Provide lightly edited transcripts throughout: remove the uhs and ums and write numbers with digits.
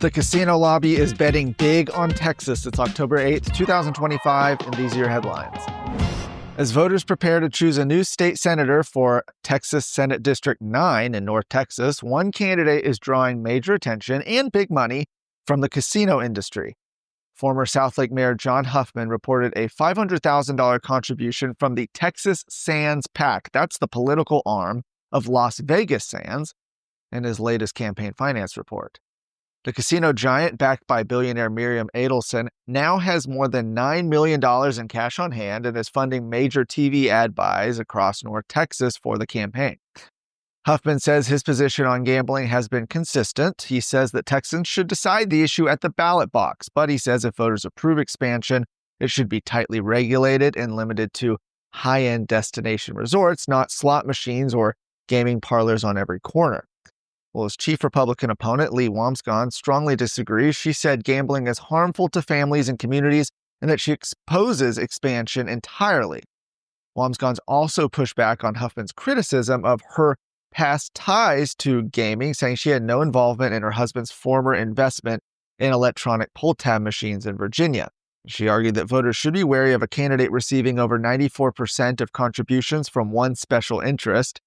The casino lobby is betting big on Texas. It's October 8th, 2025, and these are your headlines. As voters prepare to choose a new state senator for Texas Senate District 9 in North Texas, one candidate is drawing major attention and big money from the casino industry. Former Southlake Mayor John Huffman reported a $500,000 contribution from the Texas Sands PAC. That's the political arm of Las Vegas Sands in his latest campaign finance report. The casino giant, backed by billionaire Miriam Adelson, now has more than $9 million in cash on hand and is funding major TV ad buys across North Texas for the campaign. Huffman says his position on gambling has been consistent. He says that Texans should decide the issue at the ballot box, but he says if voters approve expansion, it should be tightly regulated and limited to high-end destination resorts, not slot machines or gaming parlors on every corner. Well, his chief Republican opponent, Lee Wamsgauns, strongly disagrees. She said gambling is harmful to families and communities and that she opposes expansion entirely. Wamsgauns also pushed back on Huffman's criticism of her past ties to gaming, saying she had no involvement in her husband's former investment in electronic pull tab machines in Virginia. She argued that voters should be wary of a candidate receiving over 94% of contributions from one special interest.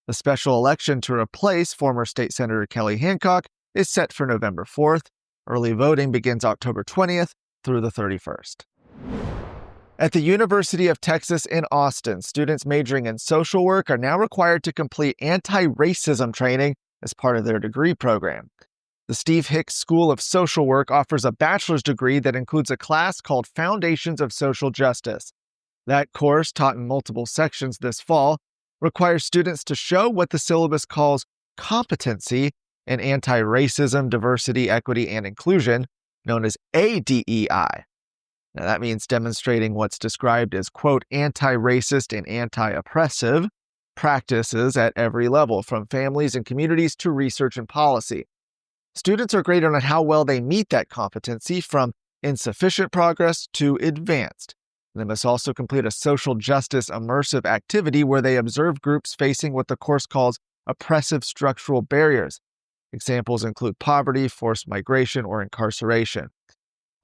The special election to replace former State Senator Kelly Hancock is set for November 4th. Early voting begins October 20th through the 31st. At the University of Texas in Austin, students majoring in social work are now required to complete anti-racism training as part of their degree program. The Steve Hicks School of Social Work offers a bachelor's degree that includes a class called Foundations of Social Justice. That course, taught in multiple sections this fall, requires students to show what the syllabus calls competency in anti-racism, diversity, equity, and inclusion, known as ADEI. Now, that means demonstrating what's described as, quote, anti-racist and anti-oppressive practices at every level, from families and communities to research and policy. Students are graded on how well they meet that competency, from insufficient progress to advanced. They must also complete a social justice immersive activity where they observe groups facing what the course calls oppressive structural barriers. Examples include poverty, forced migration, or incarceration.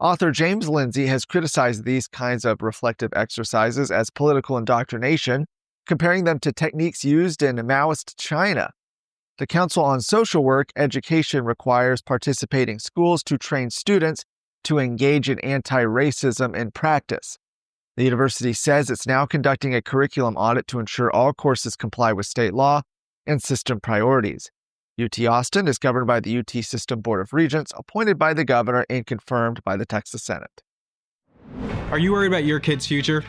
Author James Lindsay has criticized these kinds of reflective exercises as political indoctrination, comparing them to techniques used in Maoist China. The Council on Social Work Education requires participating schools to train students to engage in anti-racism in practice. The university says it's now conducting a curriculum audit to ensure all courses comply with state law and system priorities. UT Austin is governed by the UT System Board of Regents, appointed by the governor and confirmed by the Texas Senate. Are you worried about your kid's future?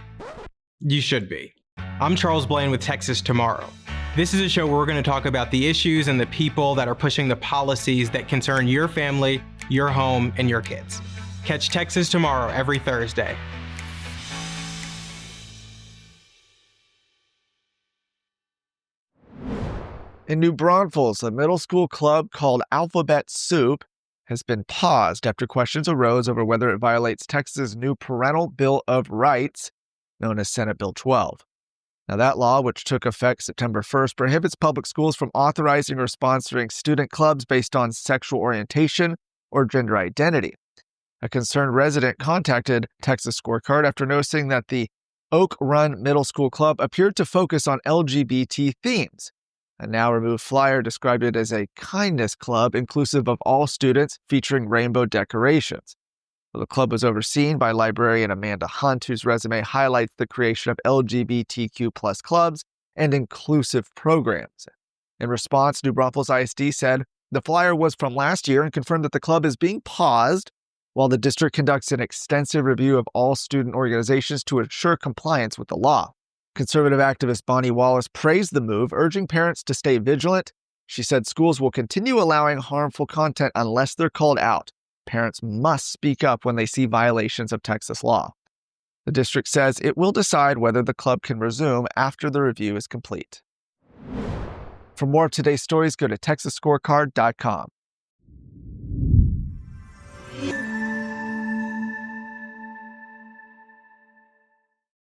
You should be. I'm Charles Blaine with Texas Tomorrow. This is a show where we're going to talk about the issues and the people that are pushing the policies that concern your family, your home, and your kids. Catch Texas Tomorrow every Thursday. In New Braunfels, a middle school club called Alphabet Soup has been paused after questions arose over whether it violates Texas's new Parental Bill of Rights, known as Senate Bill 12. Now, that law, which took effect September 1st, prohibits public schools from authorizing or sponsoring student clubs based on sexual orientation or gender identity. A concerned resident contacted Texas Scorecard after noticing that the Oak Run Middle School Club appeared to focus on LGBT themes. A now-removed flyer described it as a kindness club inclusive of all students, featuring rainbow decorations. The club was overseen by librarian Amanda Hunt, whose resume highlights the creation of LGBTQ+ clubs and inclusive programs. In response, New Braunfels ISD said the flyer was from last year and confirmed that the club is being paused while the district conducts an extensive review of all student organizations to ensure compliance with the law. Conservative activist Bonnie Wallace praised the move, urging parents to stay vigilant. She said schools will continue allowing harmful content unless they're called out. Parents must speak up when they see violations of Texas law. The district says it will decide whether the club can resume after the review is complete. For more of today's stories, go to TexasScorecard.com.